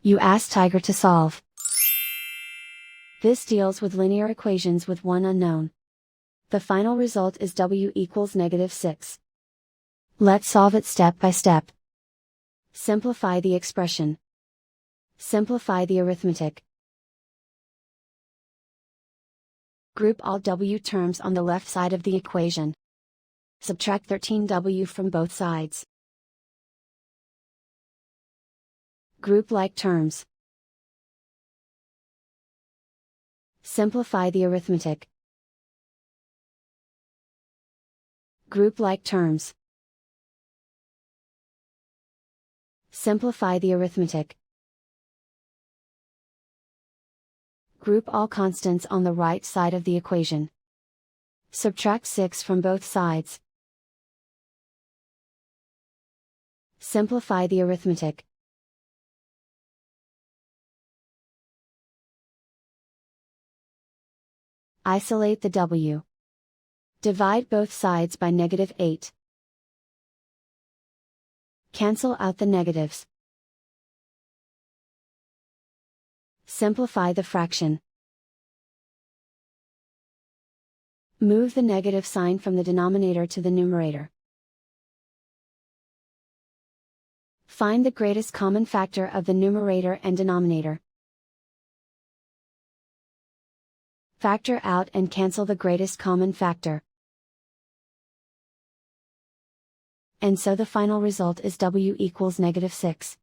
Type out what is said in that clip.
You ask Tiger to solve. This deals with linear equations with one unknown. The final result is w equals -6. Let's solve it step by step. Simplify the expression. Simplify the arithmetic. Group all w terms on the left side of the equation. Subtract 13w from both sides. Group like terms. Simplify the arithmetic. Group like terms. Simplify the arithmetic. Group all constants on the right side of the equation. Subtract 6 from both sides. Simplify the arithmetic. Isolate the w. Divide both sides by -8. Cancel out the negatives. Simplify the fraction. Move the negative sign from the denominator to the numerator. Find the greatest common factor of the numerator and denominator. Factor out and cancel the greatest common factor. And so the final result is w equals -6.